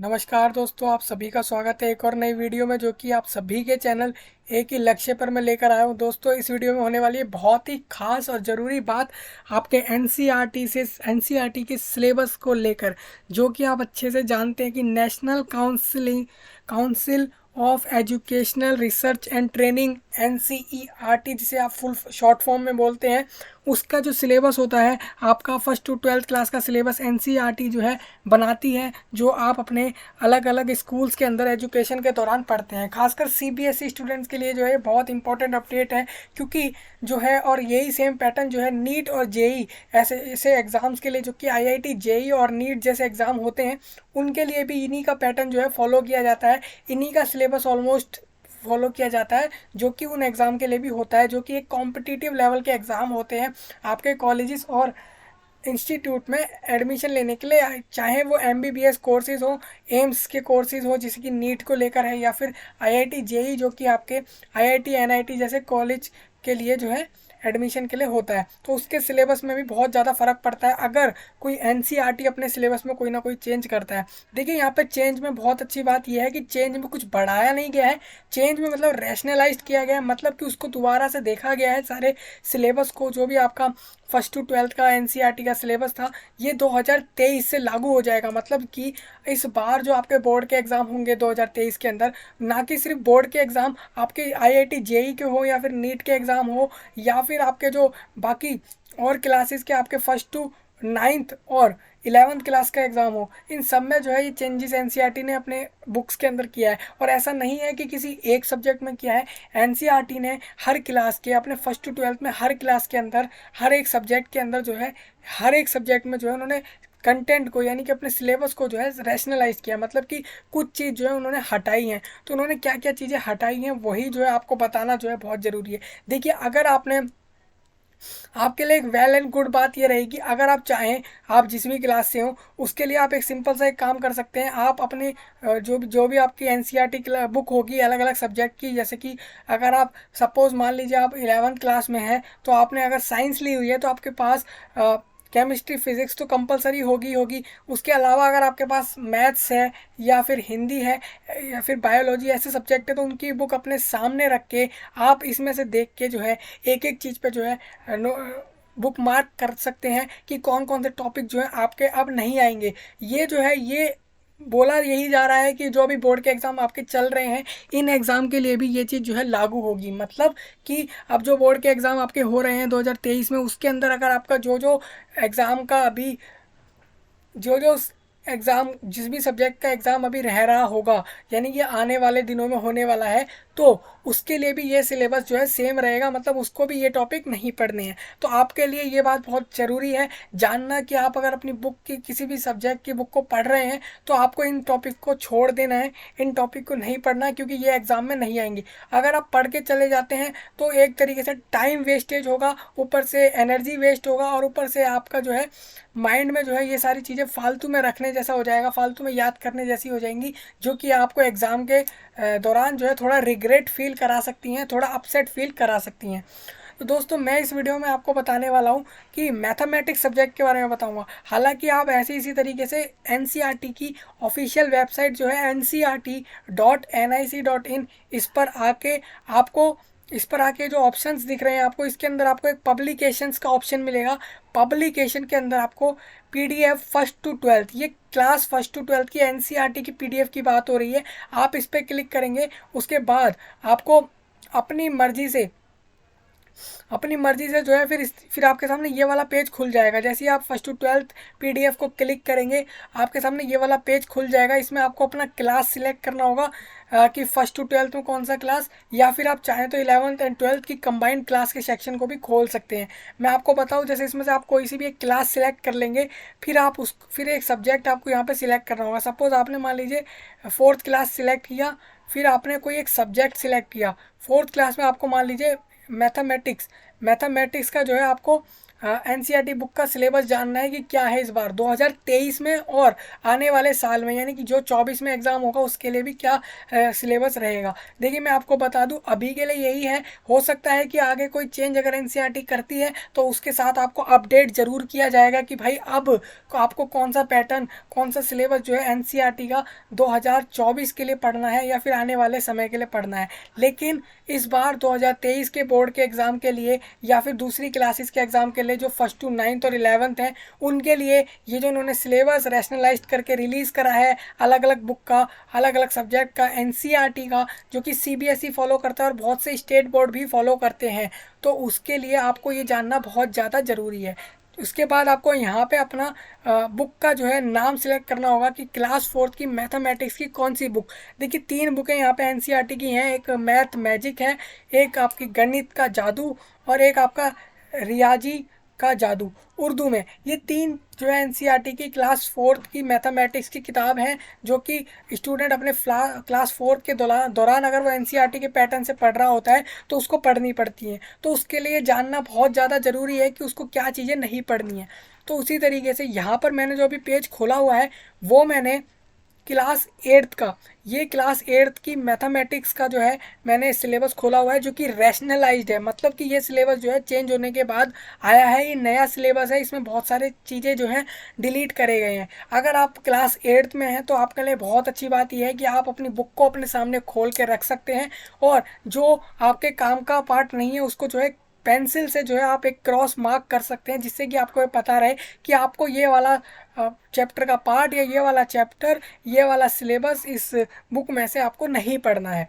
नमस्कार दोस्तों, आप सभी का स्वागत है एक और नई वीडियो में, जो कि आप सभी के चैनल एक ही लक्ष्य पर मैं लेकर आया हूं। दोस्तों, इस वीडियो में होने वाली है बहुत ही खास और ज़रूरी बात आपके एनसीईआरटी के सिलेबस को लेकर, जो कि आप अच्छे से जानते हैं कि national council of educational research and training NCERT, जिसे आप फुल शॉर्ट फॉर्म में बोलते हैं, उसका जो सिलेबस होता है आपका फर्स्ट टू ट्वेल्थ क्लास का सिलेबस एनसीईआरटी जो है बनाती है, जो आप अपने अलग अलग स्कूल्स के अंदर एजुकेशन के दौरान पढ़ते हैं। खासकर सीबीएसई स्टूडेंट्स के लिए जो है बहुत इंपॉर्टेंट अपडेट है, क्योंकि जो है और यही सेम पैटर्न जो है नीट और जेई ऐसे ऐसे एग्ज़ाम्स के लिए, जो कि आईआईटी जेई और नीट जैसे एग्ज़ाम होते हैं, उनके लिए भी इन्हीं का पैटर्न जो है फॉलो किया जाता है। इन्हीं का सिलेबस ऑलमोस्ट फॉलो किया जाता है, जो कि उन एग्ज़ाम के लिए भी होता है, जो कि एक कॉम्पिटिटिव लेवल के एग्ज़ाम होते हैं आपके कॉलेजेस और इंस्टीट्यूट में एडमिशन लेने के लिए। चाहे वो एमबीबीएस कोर्सेज हो, एम्स के कोर्सेज हो जैसे कि नीट को लेकर है, या फिर आईआईटी जेई जो कि आपके आईआईटी एनआईटी जैसे कॉलेज के लिए जो है एडमिशन के लिए होता है, तो उसके सिलेबस में भी बहुत ज़्यादा फ़र्क पड़ता है अगर कोई एनसीईआरटी अपने सिलेबस में कोई ना कोई चेंज करता है। देखिए, यहाँ पे चेंज में बहुत अच्छी बात यह है कि चेंज में कुछ बढ़ाया नहीं गया है, चेंज में मतलब रैशनलाइज किया गया है, मतलब कि उसको दोबारा से देखा गया है। सारे सिलेबस को, जो भी आपका फर्स्ट टू ट्वेल्थ का एनसीईआरटी का सिलेबस था, ये 2023 से लागू हो जाएगा। मतलब कि इस बार जो आपके बोर्ड के एग्ज़ाम होंगे 2023 के अंदर, ना कि सिर्फ बोर्ड के एग्ज़ाम आपके आईआईटी जेई के हो या फिर नीट के एग्ज़ाम हो, या फिर आपके जो बाकी और क्लासेस के आपके फर्स्ट टू नाइन्थ और 11th क्लास का एग्ज़ाम हो, इन सब में जो है ये चेंजेस एनसीईआरटी ने अपने बुक्स के अंदर किया है। और ऐसा नहीं है कि किसी एक सब्जेक्ट में किया है, एनसीईआरटी ने हर क्लास के अपने फर्स्ट टू ट्वेल्थ में हर क्लास के अंदर हर एक सब्जेक्ट के अंदर जो है हर एक सब्जेक्ट में जो है उन्होंने कंटेंट को, यानी कि अपने सिलेबस को जो है रैशनलाइज किया। मतलब कि कुछ चीज़ जो है उन्होंने हटाई हैं, तो उन्होंने क्या क्या चीज़ें हटाई हैं वही जो है आपको बताना जो है बहुत ज़रूरी है। देखिए, अगर आपने आपके लिए एक वेल एंड गुड बात ये रहेगी, अगर आप चाहें, आप जिस भी क्लास से हो, उसके लिए आप एक सिंपल सा एक काम कर सकते हैं। आप अपने जो भी आपकी एनसीईआरटी बुक होगी अलग अलग सब्जेक्ट की, जैसे कि अगर आप सपोज मान लीजिए आप 11th क्लास में हैं, तो आपने अगर साइंस ली हुई है तो आपके पास केमिस्ट्री फिजिक्स तो कंपलसरी होगी होगी। उसके अलावा अगर आपके पास मैथ्स है या फिर हिंदी है या फिर बायोलॉजी ऐसे सब्जेक्ट है, तो उनकी बुक अपने सामने रख के आप इसमें से देख के जो है एक एक चीज़ पे जो है बुक मार्क कर सकते हैं कि कौन कौन से टॉपिक जो है आपके अब नहीं आएंगे। ये जो है ये बोला यही जा रहा है कि जो अभी बोर्ड के एग्ज़ाम आपके चल रहे हैं, इन एग्ज़ाम के लिए भी ये चीज़ जो है लागू होगी। मतलब कि अब जो बोर्ड के एग्ज़ाम आपके हो रहे हैं 2023 में, उसके अंदर अगर आपका जो जो एग्ज़ाम का अभी जो जो एग्ज़ाम, जिस भी सब्जेक्ट का एग्ज़ाम अभी रह रहा होगा, यानी ये आने वाले दिनों में होने वाला है, तो उसके लिए भी ये सिलेबस जो है सेम रहेगा। मतलब उसको भी ये टॉपिक नहीं पढ़ने हैं। तो आपके लिए ये बात बहुत ज़रूरी है जानना कि आप अगर अपनी बुक की किसी भी सब्जेक्ट की बुक को पढ़ रहे हैं, तो आपको इन टॉपिक को छोड़ देना है, इन टॉपिक को नहीं पढ़ना है, क्योंकि ये एग्ज़ाम में नहीं आएंगे। अगर आप पढ़ के चले जाते हैं तो एक तरीके से टाइम वेस्टेज होगा, ऊपर से एनर्जी वेस्ट होगा, और ऊपर से आपका जो है माइंड में जो है ये सारी चीज़ें फालतू में रखने जैसा हो जाएगा, फालतू में याद करने जैसी हो जाएंगी, जो कि आपको एग्ज़ाम के दौरान जो है थोड़ा रिग्रेट फील करा सकती हैं, थोड़ा अपसेट फील करा सकती हैं। तो दोस्तों, मैं इस वीडियो में आपको बताने वाला हूँ कि मैथमेटिक्स सब्जेक्ट के बारे में बताऊँगा। हालांकि आप ऐसे इसी तरीके से एनसीईआरटी की ऑफिशियल वेबसाइट जो है ncrt.nic.in, इस पर आके जो ऑप्शंस दिख रहे हैं आपको, इसके अंदर आपको एक पब्लिकेशंस का ऑप्शन मिलेगा। पब्लिकेशन के अंदर आपको पीडीएफ फर्स्ट टू ट्वेल्थ, ये क्लास फर्स्ट टू ट्वेल्थ की एनसीईआरटी की पीडीएफ की बात हो रही है, आप इस पर क्लिक करेंगे। उसके बाद आपको अपनी मर्जी से जो है फिर आपके सामने ये वाला पेज खुल जाएगा। जैसे ही आप फर्स्ट टू ट्वेल्थ पीडीएफ को क्लिक करेंगे, आपके सामने ये वाला पेज खुल जाएगा। इसमें आपको अपना क्लास सिलेक्ट करना होगा कि फर्स्ट टू ट्वेल्थ में कौन सा क्लास, या फिर आप चाहें तो 11th एंड 12th की कंबाइंड क्लास के सेक्शन को भी खोल सकते हैं। मैं आपको बताऊं, जैसे इसमें से आप कोई सी भी एक क्लास सिलेक्ट कर लेंगे, फिर एक सब्जेक्ट आपको यहाँ पे सिलेक्ट करना होगा। सपोज आपने मान लीजिए 4th क्लास सिलेक्ट किया, फिर आपने कोई एक सब्जेक्ट सिलेक्ट किया 4th क्लास में, आपको मान लीजिए मैथमेटिक्स का जो है आपको एनसीईआरटी बुक का सिलेबस जानना है कि क्या है इस बार 2023 में और आने वाले साल में, यानी कि जो 24 में एग्ज़ाम होगा उसके लिए भी क्या सिलेबस रहेगा। देखिए मैं आपको बता दूं, अभी के लिए यही है। हो सकता है कि आगे कोई चेंज अगर एनसीईआरटी करती है तो उसके साथ आपको अपडेट ज़रूर किया जाएगा कि भाई अब आपको कौन सा पैटर्न, कौन सा सिलेबस जो है एनसीईआरटी का 2024 के लिए पढ़ना है या फिर आने वाले समय के लिए पढ़ना है। लेकिन इस बार 2023 के बोर्ड के एग्ज़ाम के लिए या फिर दूसरी क्लासेस के एग्ज़ाम के लिए जो फर्स्ट टू 9th और 11th हैं, उनके लिए ये जो उन्होंने सिलेबस रैशनलाइज करके रिलीज़ करा है अलग अलग बुक का, अलग अलग सब्जेक्ट का, एनसीईआरटी का, जो कि सीबीएसई फॉलो करता है और बहुत से स्टेट बोर्ड भी फॉलो करते हैं, तो उसके लिए आपको ये जानना बहुत ज़्यादा ज़रूरी है। उसके बाद आपको यहाँ पे अपना बुक का जो है नाम सिलेक्ट करना होगा कि क्लास 4th की मैथमेटिक्स की कौन सी बुक। देखिए 3 बुकें यहाँ पे एनसीईआरटी की हैं, एक मैथ मैजिक है, एक आपकी गणित का जादू और एक आपका रियाजी का जादू उर्दू में। ये 3 जो है एनसीईआरटी की क्लास 4th की मैथमेटिक्स की किताब हैं, जो कि स्टूडेंट अपने क्लास 4th के दौरान अगर वो एनसीईआरटी के पैटर्न से पढ़ रहा होता है तो उसको पढ़नी पड़ती हैं। तो उसके लिए जानना बहुत ज़्यादा ज़रूरी है कि उसको क्या चीज़ें नहीं पढ़नी है। तो उसी तरीके से यहाँ पर मैंने जो अभी पेज खोला हुआ है वो मैंने क्लास 8th का, ये क्लास 8th की मैथमेटिक्स का जो है मैंने सिलेबस खोला हुआ है, जो कि रैशनलाइज्ड है। मतलब कि ये सिलेबस जो है चेंज होने के बाद आया है, ये नया सिलेबस है, इसमें बहुत सारे चीज़ें जो हैं डिलीट करे गए हैं। अगर आप क्लास 8th में हैं तो आपके लिए बहुत अच्छी बात यह है कि आप अपनी बुक को अपने सामने खोल के रख सकते हैं और जो आपके काम का पार्ट नहीं है उसको जो है पेंसिल से जो है आप एक क्रॉस मार्क कर सकते हैं, जिससे कि आपको पता रहे कि आपको ये वाला चैप्टर का पार्ट या ये वाला चैप्टर, ये वाला सिलेबस इस बुक में से आपको नहीं पढ़ना है।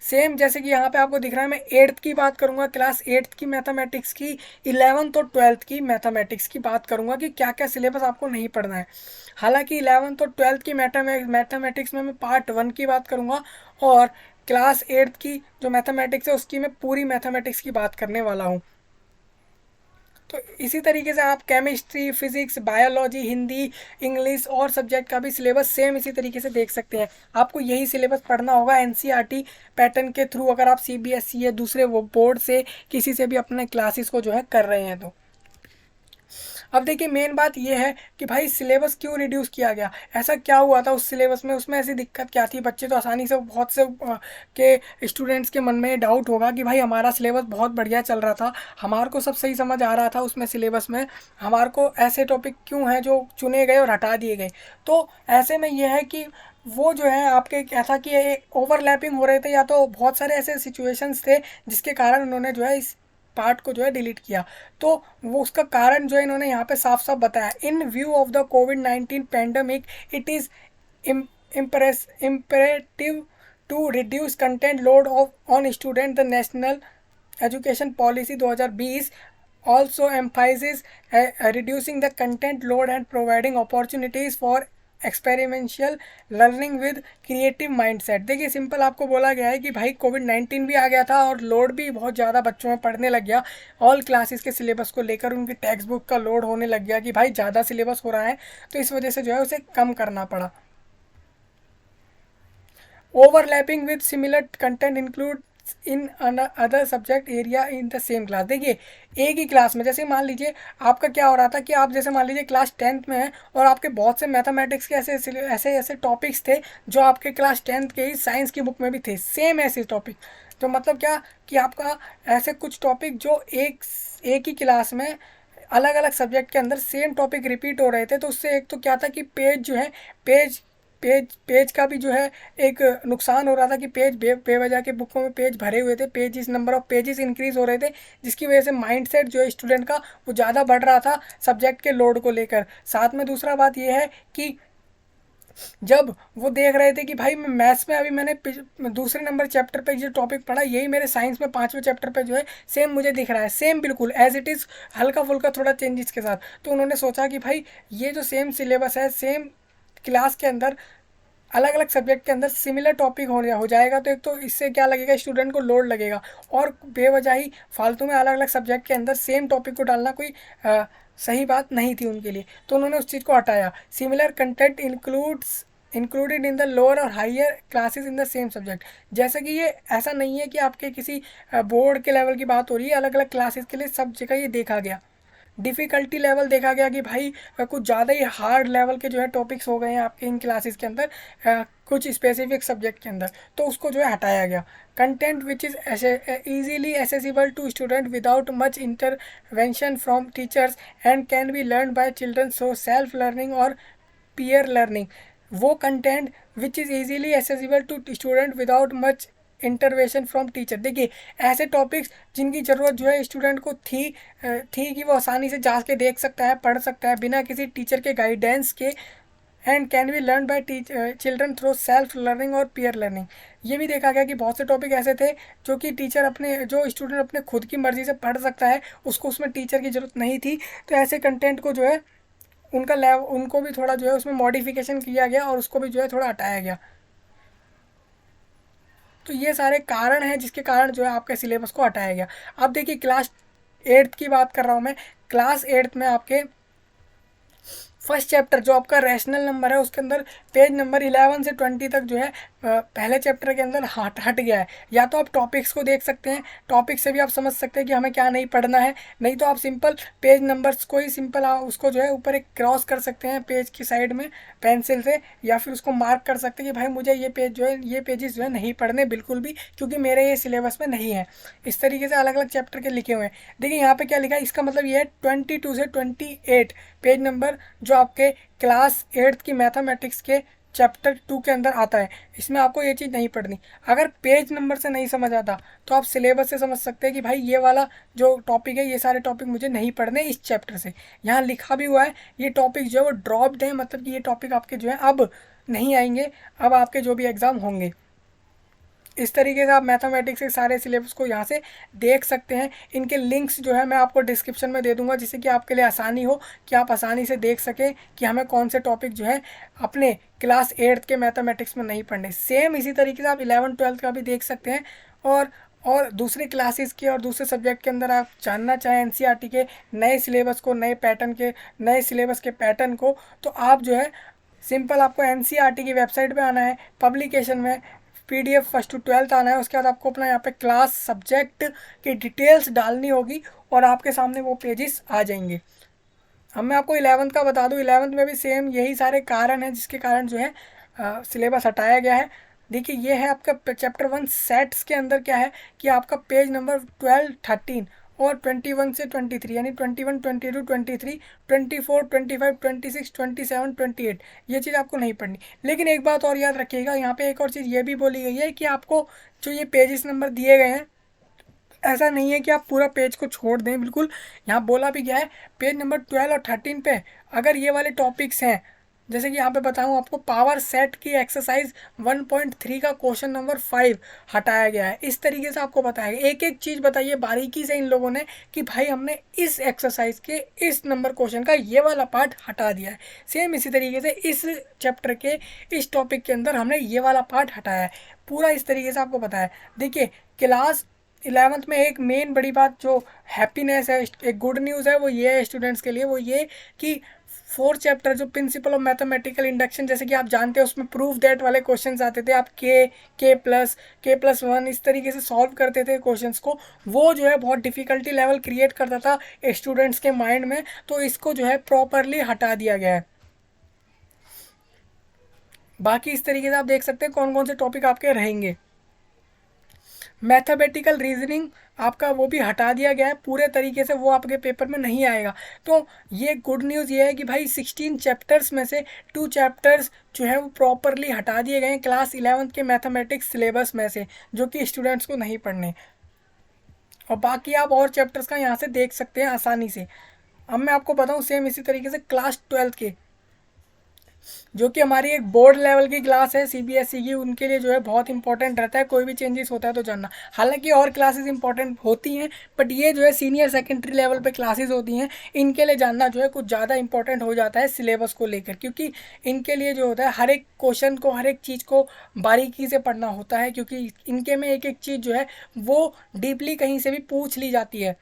सेम जैसे कि यहाँ पे आपको दिख रहा है, मैं 8th की बात करूँगा, क्लास 8th की मैथमेटिक्स की, 11th और 12th की मैथमेटिक्स की बात करूँगा कि क्या क्या सिलेबस आपको नहीं पढ़ना है। हालांकि 11th और 12th की मैथमेटिक्स में मैं पार्ट 1 की बात करूँगा और क्लास 8th की जो मैथमेटिक्स है उसकी मैं पूरी मैथमेटिक्स की बात करने वाला हूँ। तो इसी तरीके से आप chemistry, physics, biology, Hindi, English और सब्जेक्ट का भी सिलेबस सेम इसी तरीके से देख सकते हैं। आपको यही सिलेबस पढ़ना होगा एनसीईआरटी पैटर्न के थ्रू, अगर आप सीबीएसई या दूसरे वो बोर्ड से किसी से भी अपने क्लासेस को जो है कर रहे हैं तो। अब देखिए मेन बात यह है कि भाई सिलेबस क्यों रिड्यूस किया गया, ऐसा क्या हुआ था उस सिलेबस में, उसमें ऐसी दिक्कत क्या थी। बच्चे तो आसानी से, बहुत से के स्टूडेंट्स के मन में डाउट होगा कि भाई हमारा सिलेबस बहुत बढ़िया चल रहा था, हमारे को सब सही समझ आ रहा था उसमें सिलेबस में, हमारे को ऐसे टॉपिक क्यों हैं जो चुने गए और हटा दिए गए। तो ऐसे में यह है कि वो जो है आपके ऐसा कि ओवरलैपिंग हो रहे थे, या तो बहुत सारे ऐसे सिचुएशंस थे जिसके कारण उन्होंने जो है इस पार्ट को जो है डिलीट किया। तो वो उसका कारण जो है इन्होंने यहाँ पे साफ साफ बताया, इन view of the covid pandemic it is imperative to reduce content load on student. The National Education Policy 2020 also emphasizes reducing the content load and providing opportunities for experiential learning with creative mindset. देखिए simple आपको बोला गया है कि भाई कोविड-19 भी आ गया था और लोड भी बहुत ज़्यादा बच्चों में पढ़ने लग गया, ऑल क्लासेस के सिलेबस को लेकर उनकी टेक्स्ट बुक का लोड होने लग गया कि भाई ज़्यादा सिलेबस हो रहा है, तो इस वजह से जो है उसे कम करना पड़ा। Overlapping with similar content include in other subject area in the same class. देखिए एक ही क्लास में, जैसे मान लीजिए आपका क्या हो रहा था कि आप जैसे मान लीजिए क्लास 10th में है और आपके बहुत से मैथमेटिक्स के ऐसे टॉपिक्स थे जो आपके क्लास 10th के ही साइंस की बुक में भी थे, सेम ऐसे टॉपिक। तो मतलब क्या कि आपका ऐसे कुछ टॉपिक जो एक ही क्लास में अलग अलग सब्जेक्ट के अंदर सेम टॉपिक रिपीट हो रहे थे, तो उससे एक तो क्या था कि पेज जो है पेज का भी जो है एक नुकसान हो रहा था कि पेज बेवजह के बुकों में पेज भरे हुए थे, pages, number of pages increase हो रहे थे, जिसकी वजह से माइंडसेट जो है स्टूडेंट का वो ज़्यादा बढ़ रहा था सब्जेक्ट के लोड को लेकर। साथ में दूसरा बात ये है कि जब वो देख रहे थे कि भाई मैं मैथ्स में अभी मैंने दूसरे नंबर चैप्टर पे जो टॉपिक पढ़ा यही मेरे साइंस में 5वें चैप्टर पे जो है सेम मुझे दिख रहा है, सेम बिल्कुल एज इट इज़, हल्का फुल्का थोड़ा चेंजेस के साथ। तो उन्होंने सोचा कि भाई ये जो सेम सिलेबस है, सेम क्लास के अंदर अलग अलग सब्जेक्ट के अंदर सिमिलर टॉपिक हो जाएगा, तो एक तो इससे क्या लगेगा, स्टूडेंट को लोड लगेगा, और बेवजह ही फालतू में अलग अलग सब्जेक्ट के अंदर सेम टॉपिक को डालना कोई सही बात नहीं थी उनके लिए। तो उन्होंने उस चीज़ को हटाया। Similar content includes included in the lower और higher classes in the same subject. जैसे कि ये ऐसा नहीं है कि आपके किसी बोर्ड के लेवल की बात हो रही है, अलग अलग क्लासेस के लिए सब जगह ये देखा गया। डिफ़िकल्टी लेवल देखा गया कि भाई कुछ ज़्यादा ही हार्ड लेवल के जो है टॉपिक्स हो गए हैं आपके इन क्लासेस के अंदर, कुछ स्पेसिफिक सब्जेक्ट के अंदर, तो उसको जो है हटाया गया। Content which is easily accessible to student without much intervention from teachers and can be learn by children, so self learning और पीयर लर्निंग। वो content which is easily accessible to student without much intervention from teacher. देखिए ऐसे topics जिनकी ज़रूरत जो है student को थी कि वो आसानी से जा के देख सकता है, पढ़ सकता है बिना किसी टीचर के गाइडेंस के, and can be learn by children through self learning और पीयर लर्निंग। ये भी देखा गया कि बहुत से टॉपिक ऐसे थे जो कि टीचर अपने जो स्टूडेंट अपने खुद की मर्ज़ी से पढ़ सकता है, उसको उसमें टीचर की ज़रूरत नहीं थी। तो ऐसे कंटेंट को जो है उनको भी थोड़ा जो है उसमें मॉडिफिकेशन किया गया और उसको भी जो है थोड़ा हटाया गया। तो ये सारे कारण हैं जिसके कारण जो है आपके सिलेबस को हटाया गया। अब देखिए क्लास 8th की बात कर रहा हूँ मैं। क्लास 8th में आपके फर्स्ट चैप्टर जो आपका रैशनल नंबर है उसके अंदर पेज नंबर 11 से 20 तक जो है पहले चैप्टर के अंदर हट गया है। या तो आप टॉपिक्स को देख सकते हैं, टॉपिक से भी आप समझ सकते हैं कि हमें क्या नहीं पढ़ना है, नहीं तो आप सिंपल पेज नंबर्स को ही सिंपल उसको जो है ऊपर एक क्रॉस कर सकते हैं पेज की साइड में पेंसिल से, या फिर उसको मार्क कर सकते हैं कि भाई मुझे ये पेज जो है ये पेजेस जो है नहीं पढ़ने बिल्कुल भी, क्योंकि मेरे ये सिलेबस में नहीं है। इस तरीके से अलग अलग चैप्टर के लिखे हुए हैं। देखिए यहाँ पे क्या लिखा है, इसका मतलब ये है 22 से 28 पेज नंबर जो आपके क्लास 8th की मैथमेटिक्स के चैप्टर 2 के अंदर आता है, इसमें आपको ये चीज़ नहीं पढ़नी। अगर पेज नंबर से नहीं समझ आता तो आप सिलेबस से समझ सकते हैं कि भाई ये वाला जो टॉपिक है, ये सारे टॉपिक मुझे नहीं पढ़ने इस चैप्टर से। यहाँ लिखा भी हुआ है ये टॉपिक जो है वो ड्रॉप्ड है, मतलब कि ये टॉपिक आपके जो है अब नहीं आएंगे, अब आपके जो भी एग्ज़ाम होंगे। इस तरीके से आप मैथमेटिक्स के सारे सिलेबस को यहाँ से देख सकते हैं। इनके लिंक्स जो है मैं आपको डिस्क्रिप्शन में दे दूंगा, जिससे कि आपके लिए आसानी हो कि आप आसानी से देख सकें कि हमें कौन से टॉपिक जो है अपने क्लास 8th के मैथमेटिक्स में नहीं पढ़ने। सेम इसी तरीके से आप 11th-12th का भी देख सकते हैं। और दूसरी क्लासेस के और दूसरे सब्जेक्ट के अंदर आप जानना चाहें एनसीईआरटी के नए सिलेबस को, नए सिलेबस के पैटर्न को, तो आप जो है सिंपल आपको एनसीईआरटी की वेबसाइट पे आना है, पब्लिकेशन में PDF फर्स्ट टू 12th आना है, उसके बाद आपको अपना यहाँ पे क्लास सब्जेक्ट की डिटेल्स डालनी होगी और आपके सामने वो पेजेस आ जाएंगे। अब मैं आपको 11th का बता दूँ, 11th में भी सेम यही सारे कारण हैं जिसके कारण जो है सिलेबस हटाया गया है। देखिए ये है आपका चैप्टर 1 सेट्स के अंदर क्या है कि आपका पेज नंबर 12, 13 और 21 से 23 यानी 21, 22, 23, 24, 25, 26, 27, 28 ये चीज़ आपको नहीं पढ़नी। लेकिन एक बात और याद रखिएगा, यहाँ पे एक और चीज़ ये भी बोली गई है कि आपको जो ये पेजेस नंबर दिए गए हैं, ऐसा नहीं है कि आप पूरा पेज को छोड़ दें, बिल्कुल यहाँ बोला भी गया है पेज नंबर 12 और 13 पे अगर ये वाले टॉपिक्स हैं, जैसे कि यहाँ पे बताऊँ आपको पावर सेट की एक्सरसाइज 1.3 का क्वेश्चन नंबर 5 हटाया गया है। इस तरीके से आपको बताया गया, एक एक चीज़ बताइए बारीकी से इन लोगों ने कि भाई हमने इस एक्सरसाइज के इस नंबर क्वेश्चन का ये वाला पार्ट हटा दिया है। सेम इसी तरीके से इस चैप्टर के इस टॉपिक के अंदर हमने ये वाला पार्ट हटाया है, पूरा इस तरीके से आपको बताया। देखिए क्लास 11th में एक मेन बड़ी बात जो हैप्पीनेस है, एक गुड न्यूज़ है, वो ये है स्टूडेंट्स के लिए, वो ये कि 4th चैप्टर जो प्रिंसिपल ऑफ मैथमेटिकल इंडक्शन, जैसे कि आप जानते हैं उसमें प्रूफ दैट वाले क्वेश्चंस आते थे, आप K+1 इस तरीके से सॉल्व करते थे क्वेश्चंस को, वो जो है बहुत डिफ़िकल्टी लेवल क्रिएट करता था स्टूडेंट्स के माइंड में, तो इसको जो है प्रॉपरली हटा दिया गया है। बाकी इस तरीके से आप देख सकते हैं कौन कौन से टॉपिक आपके रहेंगे। मैथमेटिकल रीजनिंग आपका वो भी हटा दिया गया है पूरे तरीके से, वो आपके पेपर में नहीं आएगा। तो ये गुड न्यूज़ ये है कि भाई 16 चैप्टर्स में से 2 चैप्टर्स जो है वो प्रॉपरली हटा दिए गए हैं क्लास 11th के मैथमेटिक्स सिलेबस में से, जो कि स्टूडेंट्स को नहीं पढ़ने। और बाकी आप और चैप्टर्स का यहाँ से देख सकते हैं आसानी से। अब मैं आपको बताऊँ सेम इसी तरीके से क्लास 12th के, जो कि हमारी एक बोर्ड लेवल की क्लास है CBSE की, उनके लिए जो है बहुत इंपॉर्टेंट रहता है, कोई भी चेंजेस होता है तो जानना। हालांकि और क्लासेस इंपॉर्टेंट होती हैं, बट ये जो है सीनियर सेकेंडरी लेवल पे क्लासेस होती हैं, इनके लिए जानना जो है कुछ ज़्यादा इंपॉर्टेंट हो जाता है सिलेबस को लेकर, क्योंकि इनके लिए जो होता है हर एक क्वेश्चन को, हर एक चीज़ को बारीकी से पढ़ना होता है, क्योंकि इनके में एक एक चीज़ जो है वो डीपली कहीं से भी पूछ ली जाती है।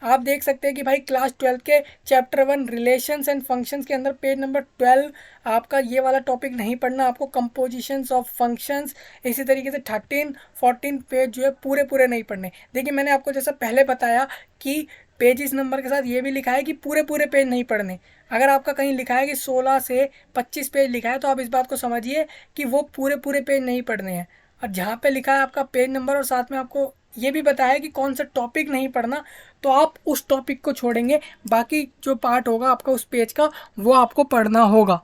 आप देख सकते हैं कि भाई क्लास 12 के चैप्टर 1 रिलेशंस एंड फंक्शंस के अंदर पेज नंबर 12 आपका ये वाला टॉपिक नहीं पढ़ना, आपको कंपोजिशंस ऑफ फंक्शंस, इसी तरीके से 13 14 पेज जो है पूरे पूरे नहीं पढ़ने। देखिए मैंने आपको जैसा पहले बताया कि पेजिस नंबर के साथ ये भी लिखा है कि पूरे पूरे पेज नहीं पढ़ने। अगर आपका कहीं लिखा है कि 16 से 25 पेज लिखा है तो आप इस बात को समझिए कि वो पूरे पूरे पेज नहीं पढ़ने हैं। और जहाँ पे लिखा है आपका पेज नंबर और साथ में आपको ये भी बताया कि कौन सा टॉपिक नहीं पढ़ना, तो आप उस टॉपिक को छोड़ेंगे, बाकी जो पार्ट होगा आपका उस पेज का वो आपको पढ़ना होगा।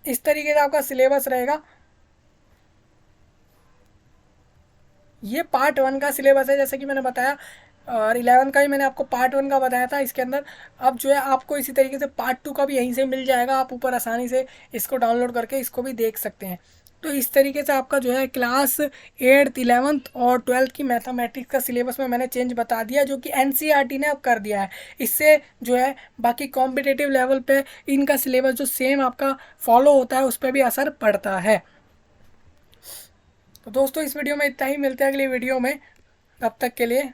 इस तरीके से आपका सिलेबस रहेगा। ये पार्ट 1 का सिलेबस है जैसे कि मैंने बताया, और 11 का ही मैंने आपको पार्ट 1 का बताया था इसके अंदर। अब जो है आपको इसी तरीके से पार्ट 2 का भी यहीं से मिल जाएगा, आप ऊपर आसानी से इसको डाउनलोड करके इसको भी देख सकते हैं। तो इस तरीके से आपका जो है क्लास 8th 11th और 12th की मैथमेटिक्स का सिलेबस में मैंने चेंज बता दिया, जो कि एनसीईआरटी ने अब कर दिया है। इससे जो है बाकी कॉम्पिटिटिव लेवल पे इनका सिलेबस जो सेम आपका फॉलो होता है उस पर भी असर पड़ता है। तो दोस्तों इस वीडियो में इतना ही, मिलते हैं अगली वीडियो में, तब तक के लिए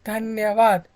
धन्यवाद।